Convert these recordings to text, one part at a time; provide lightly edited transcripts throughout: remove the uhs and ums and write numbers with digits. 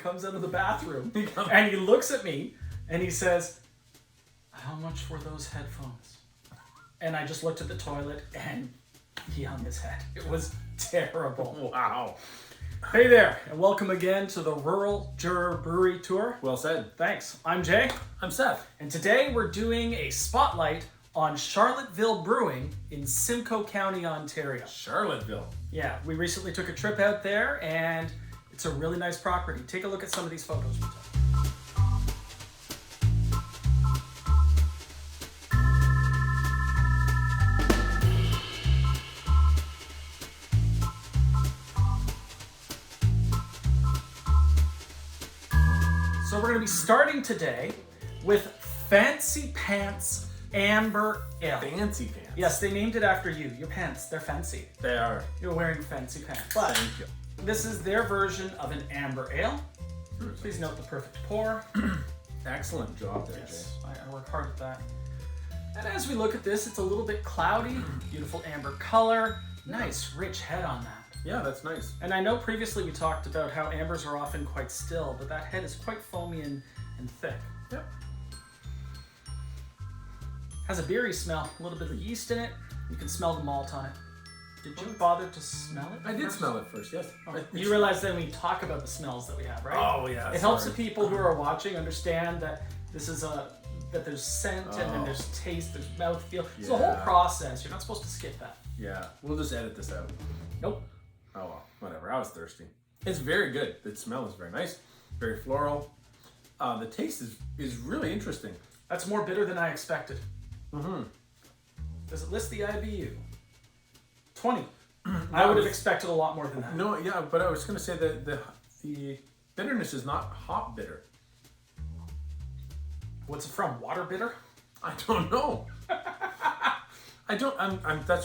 comes out of the bathroom and he looks at me and he says, "How much were those headphones?" And I just looked at the toilet and he hung his head. It was terrible. Wow. Hey there, and welcome again to the Rural Juror Brewery Tour. Well said. Thanks. I'm Jay. I'm Seth. And today we're doing a spotlight on Charlotteville Brewing in Simcoe County, Ontario. Charlotteville. Yeah, we recently took a trip out there and it's a really nice property. Take a look at some of these photos we took. So we're going to be starting today with Fancy Pants Amber Ale. Fancy pants. Yes, they named it after you. Your pants, they're fancy. They are. You're wearing fancy pants. But Thank you. this is their version of an amber ale. Please note the perfect pour. Excellent job there, Yes, I work hard at that. And as we look at this, it's a little bit cloudy. Beautiful amber color. Nice, rich head on that. Jay. Yeah, that's nice. And I know previously we talked about how ambers are often quite still, but that head is quite foamy and thick. Yep. Has a beery smell, a little bit of yeast in it. You can smell the malt on it. Did you bother to smell it? I did first? smell it first, yes. Oh, you realize then we talk about the smells that we have, right? Oh, yeah. It helps the people who are watching understand that this is that there's scent and then there's taste, there's mouthfeel. It's a whole Yeah. process. You're not supposed to skip that. Yeah, we'll just edit this out. Nope. Oh, well, whatever. I was thirsty. It's very good. The smell is very nice, very floral. The taste is really interesting. That's more bitter than I expected. Mm-hmm. Does it list the IBU? 20. I would have expected a lot more than that. No, yeah, but I was going to say that the bitterness is not hop bitter. What's it from? Water bitter? I don't know. That's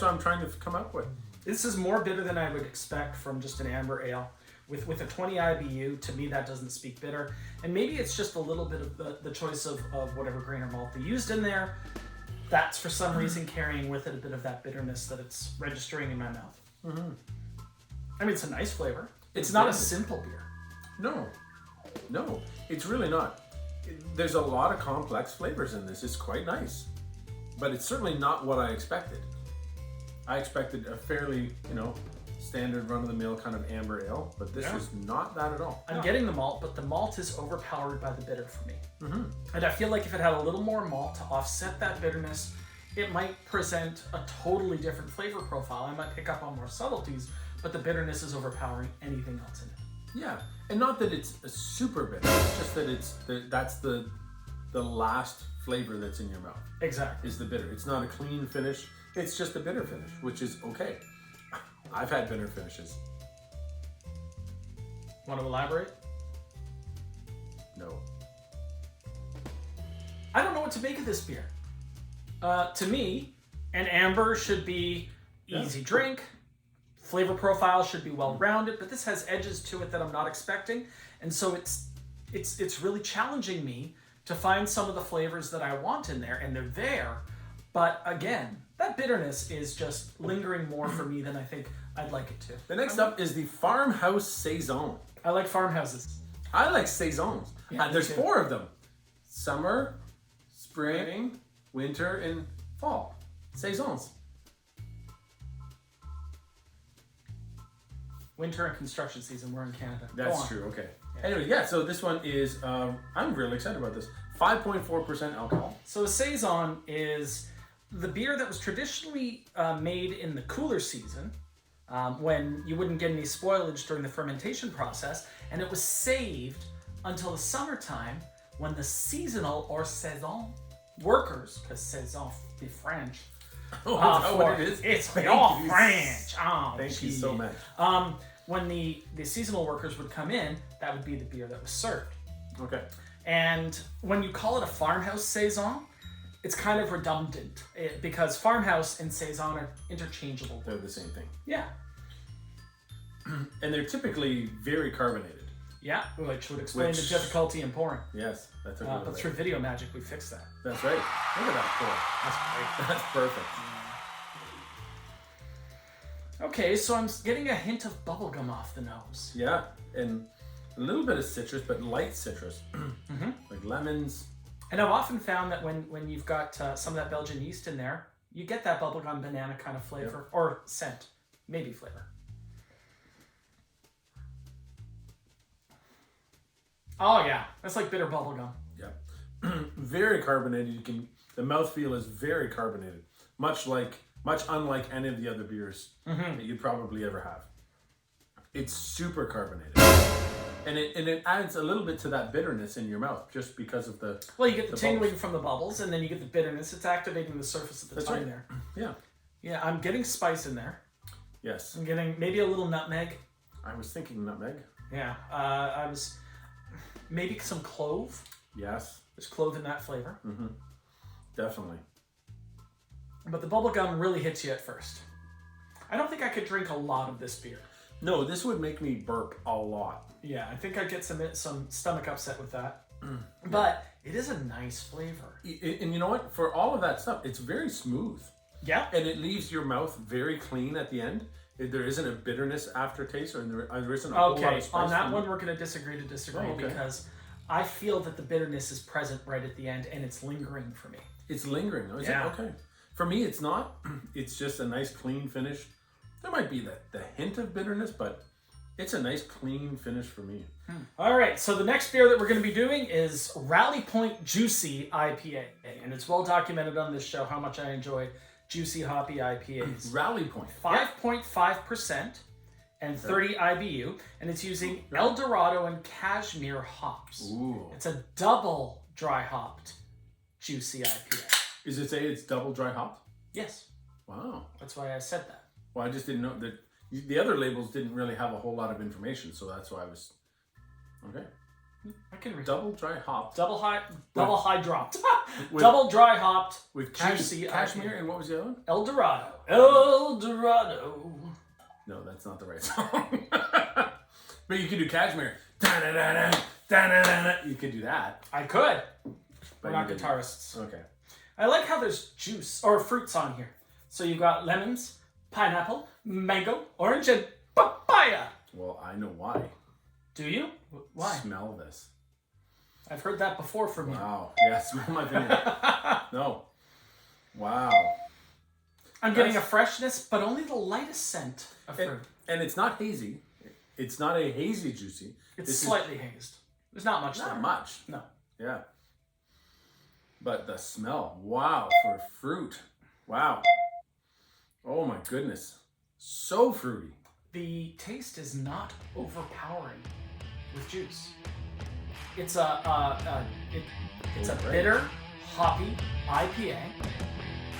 what I'm trying to come up with. This is more bitter than I would expect from just an amber ale. With a 20 IBU, to me that doesn't speak bitter. And maybe it's just a little bit of the choice of whatever grain or malt they used in there. That's for some reason carrying with it a bit of that bitterness that it's registering in my mouth. Mm-hmm. I mean, it's a nice flavor. It's It's not a very- simple beer. No, it's really not. There's a lot of complex flavors in this. It's quite nice, but it's certainly not what I expected. I expected a fairly, standard run-of-the-mill kind of amber ale, but this is not that at all. I'm getting the malt, but the malt is overpowered by the bitter for me. Mm-hmm. And I feel like if it had a little more malt to offset that bitterness, it might present a totally different flavor profile. I might pick up on more subtleties, but the bitterness is overpowering anything else in it. Yeah, and not that it's a super bitter. It's just that that's the last flavor that's in your mouth. Exactly. Is the bitter. It's not a clean finish. It's just a bitter finish, which is okay. I've had bitter finishes. Want to elaborate? No. I don't know what to make of this beer. To me, an amber should be easy drink. Flavor profile should be well-rounded, but this has edges to it that I'm not expecting, and so it's really challenging me to find some of the flavors that I want in there, and they're there. But again, that bitterness is just lingering more for me than I think I'd like it to. The next up is the Farmhouse Saison. I like farmhouses. I like saisons. Yeah, me There's too. 4 of them. Summer, spring, winter, and fall. Saisons. Winter and construction season, we're in Canada. Go That's on. true, okay. Yeah. Anyway, yeah, so this one is, I'm really excited about this. 5.4% alcohol. So a Saison is the beer that was traditionally made in the cooler season when you wouldn't get any spoilage during the fermentation process, and it was saved until the summertime when the seasonal or saison workers, because saison be French. Oh, is that what it is? It's Thank all you. French. Oh, Thank you gee. so much. When the seasonal workers would come in, that would be the beer that was served. Okay. And when you call it a farmhouse saison, it's kind of redundant because farmhouse and saison are interchangeable. They're the same thing. Yeah. And they're typically very carbonated. Yeah, which would explain Which- the difficulty in pouring. Yes, that's a little But bit. through video magic, we fixed that. That's right. Look at that pour. That's great. That's perfect. Okay, so I'm getting a hint of bubblegum off the nose. Yeah, and A little bit of citrus, but light citrus. Like lemons. And I've often found that when you've got some of that Belgian yeast in there, you get that bubblegum banana kind of flavor. Or scent. Maybe flavor. Oh yeah, that's like bitter bubblegum. Yeah. Very carbonated. The mouthfeel is very carbonated. Much unlike any of the other beers that you'd probably ever have. It's super carbonated. And it adds a little bit to that bitterness in your mouth just because of the... Well, you get the tingling from the bubbles, and then you get the bitterness. It's activating the surface of the tongue there. Yeah. Yeah, I'm getting spice in there. Yes. I'm getting maybe a little nutmeg. I was thinking nutmeg. Yeah. I was... Maybe some clove. Yes. There's clove in that flavor. Definitely. But the bubblegum really hits you at first. I don't think I could drink a lot of this beer. No, this would make me burp a lot. Yeah, I think I'd get some stomach upset with that. But it is a nice flavor. And you know what? For all of that stuff, it's very smooth. Yeah. And it leaves your mouth very clean at the end. There isn't a bitterness aftertaste, or there isn't a whole lot of spice. On that one, we're going to disagree because I feel that the bitterness is present right at the end, and it's lingering for me. It's lingering. Oh, is it? Okay. For me, it's not. It's just a nice, clean finish. There might be the hint of bitterness, but it's a nice, clean finish for me. All right, so the next beer that we're going to be doing is Rally Point Juicy IPA, and it's well documented on this show how much I enjoy juicy, hoppy IPAs. Rally Point. 5.5% and 30 IBU, and it's using El Dorado and Cashmere hops. Ooh. It's a double dry hopped juicy IPA. Is it say it's double dry hopped? Yes. Wow. That's why I said that. Well, I just didn't know that the other labels didn't really have a whole lot of information, so that's why I was okay. I can read. Double dry hopped. Double high dropped. Double dry hopped with juicy cashmere, IPA. and what was the other one? El Dorado. El Dorado. No, that's not the right song. But you could do cashmere. Da-da-da-da, da-da-da-da. You could do that. I could. But We're not guitarists. Okay. I like how there's juice or fruits on here. So you've got lemons, pineapple, mango, orange, and papaya. Well, I know why. Do you? Why? Smell this. I've heard that before from you. Wow. Yeah, smell my vinegar. No. Wow. I'm getting a freshness, but only the lightest scent of fruit. And it's not hazy. It's not a hazy juicy. It's slightly hazed. There's not much there. Not much. No. Yeah. But the smell. Wow. For fruit. Wow. Oh my goodness. So fruity. The taste is not overpowering with juice. It's a bitter, hoppy IPA,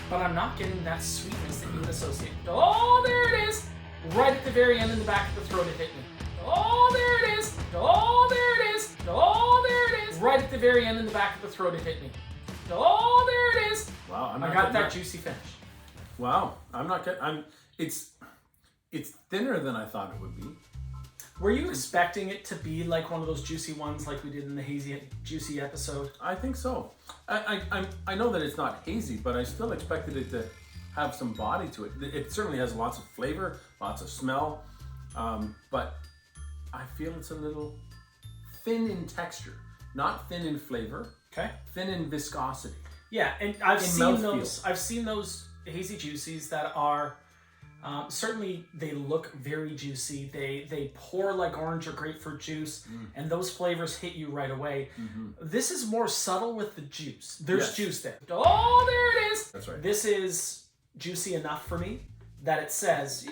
but I'm not getting that sweetness that you would associate. Oh, there it is! Right at the very end in the back of the throat, it hit me. Oh, there it is! Oh, there it is! Oh, there it is! Right at the very end in the back of the throat, it hit me. Oh, there it is! Wow, I got that juicy finish. Wow, I'm not getting. It's thinner than I thought it would be. Were you expecting it to be like one of those juicy ones like we did in the hazy juicy episode? I think so. I know that it's not hazy, but I still expected it to have some body to it. It certainly has lots of flavor, lots of smell, but I feel it's a little thin in texture, not thin in flavor. Okay. Thin in viscosity. Yeah, and I've seen those hazy juicies that are certainly they look very juicy. They pour like orange or grapefruit juice, and those flavors hit you right away. This is more subtle with the juice. There's juice there. Oh, there it is. That's right. This is juicy enough for me that it says,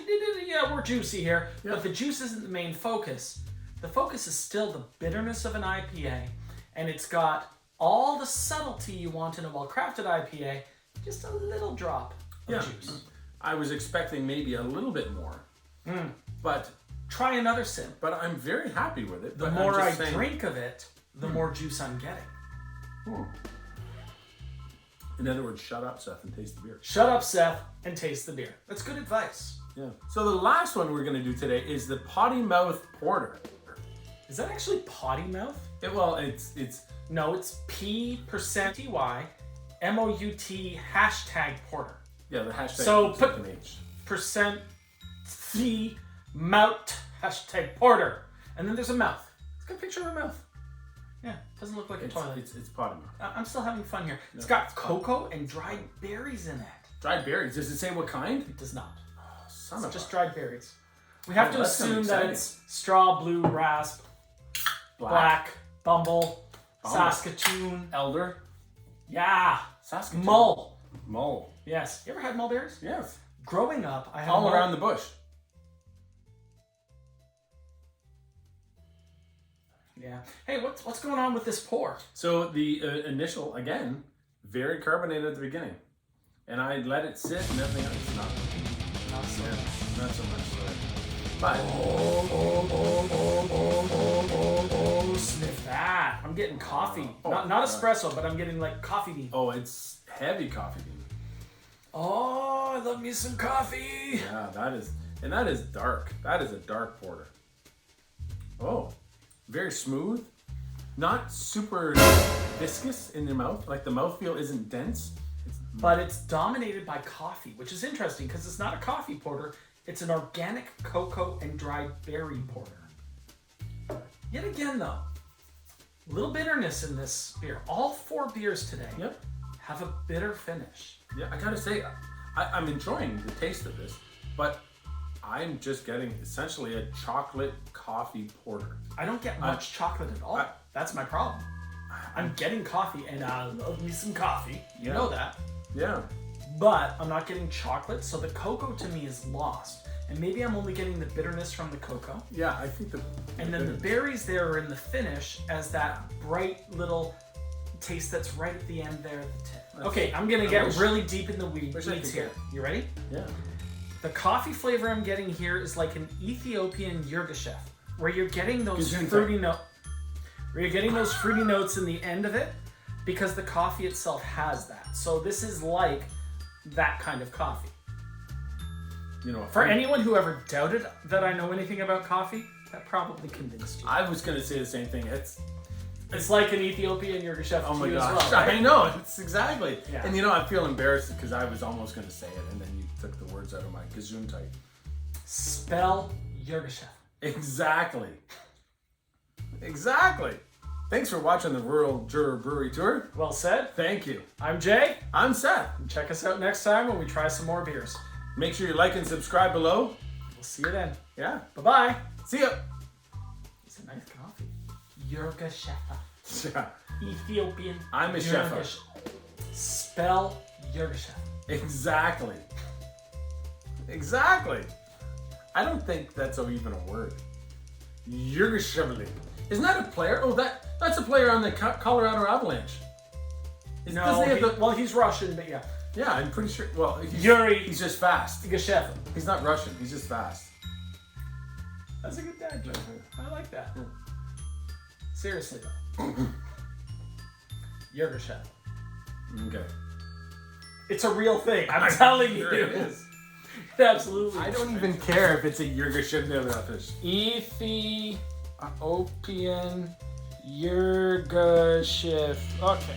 yeah, we're juicy here, but the juice isn't the main focus. The focus is still the bitterness of an IPA, and it's got all the subtlety you want in a well-crafted IPA, just a little drop of juice. I was expecting maybe a little bit more, but try another sip. But I'm very happy with it. The more I drink of it, the more juice I'm getting. In other words, shut up, Seth, and taste the beer. Shut up, Seth, and taste the beer. That's good advice. Yeah. So the last one we're going to do today is the Potty Mouth Porter. Is that actually potty mouth? It's No, it's P%TY MOUT hashtag porter. Yeah, the hashtag. So put % C mouth hashtag porter. And then there's a mouth. It's Good picture of her mouth. Yeah, doesn't look like a toilet. It's potty mouth. I'm still having fun here. No, it's got it's cocoa and dried berries in it. Dried berries. Does it say what kind? It does not. Oh, son It's of just a... dried berries. We have to that's kinda assume that exciting. it's straw, blue, rasp, black, bumble, Saskatoon, elder, yeah, Saskatoon, mull. Yes. You ever had mulberries? Yes. Growing up, I had All around the bush. Yeah. Hey, what's going on with this pour? So the initial, again, very carbonated at the beginning. And I let it sit and everything else. It's Not so. not so much. But Sniff that. I'm getting coffee. Oh, not God. espresso, but I'm getting like coffee bean. oh, it's heavy coffee bean. Oh, I love me some coffee. Yeah, that is dark. That is a dark porter. Oh, very smooth. Not super viscous in your mouth. Like the mouthfeel isn't dense. But it's dominated by coffee, which is interesting because it's not a coffee porter. It's an organic cocoa and dried berry porter. Yet again, though, a little bitterness in this beer. All 4 beers today Yep. have a bitter finish. Yeah, I gotta say, I'm enjoying the taste of this, but I'm just getting essentially a chocolate coffee porter. I don't get much chocolate at all. That's my problem. I'm getting coffee, and I love me some coffee. You know that. Yeah. But I'm not getting chocolate, so the cocoa to me is lost. And maybe I'm only getting the bitterness from the cocoa. Yeah, I think And then the berries there are in the finish as that bright little taste that's right at the end there at the tip. Okay, I'm gonna get really deep in the weeds here. You ready? Yeah. The coffee flavor I'm getting here is like an Ethiopian Yirgacheffe, where you're getting those fruity notes. Where you're getting those fruity notes in the end of it, because the coffee itself has that. So this is like that kind of coffee. You know, For anyone who ever doubted that I know anything about coffee, that probably convinced you. I was gonna say the same thing. It's like an Ethiopian Yirgacheffe Oh my to you gosh, as well, right? I know. It's exactly. Yeah. And you know, I feel embarrassed because I was almost gonna say it, and then you took the words out of my gesundheit. Spell Yirgacheffe. Exactly. Exactly. Thanks for watching the Rural Juror Brewery Tour. Well said. Thank you. I'm Jay. I'm Seth. And check us out next time when we try some more beers. Make sure you like and subscribe below. We'll see you then. Yeah. Bye-bye. See ya. It's a nice coffee. Yirgacheffe. Yeah. Ethiopian. I'm a chef. Spell Yirgacheffe. Exactly. Exactly. I don't think that's even a word. Yurgashevli. Isn't that a player? Oh, that's a player on the Colorado Avalanche. Well, he's Russian, but yeah. Yeah, I'm pretty sure. Well, he's just fast. Yirgacheffe. He's not Russian. He's just fast. That's a good dad joke. I like that. Seriously though. Yirgacheffe. Okay. It's a real thing. I'm telling you. Sure it is. It absolutely. I don't even care if it's a Yurgashevli. Ethiopian Yirgacheffe. Okay.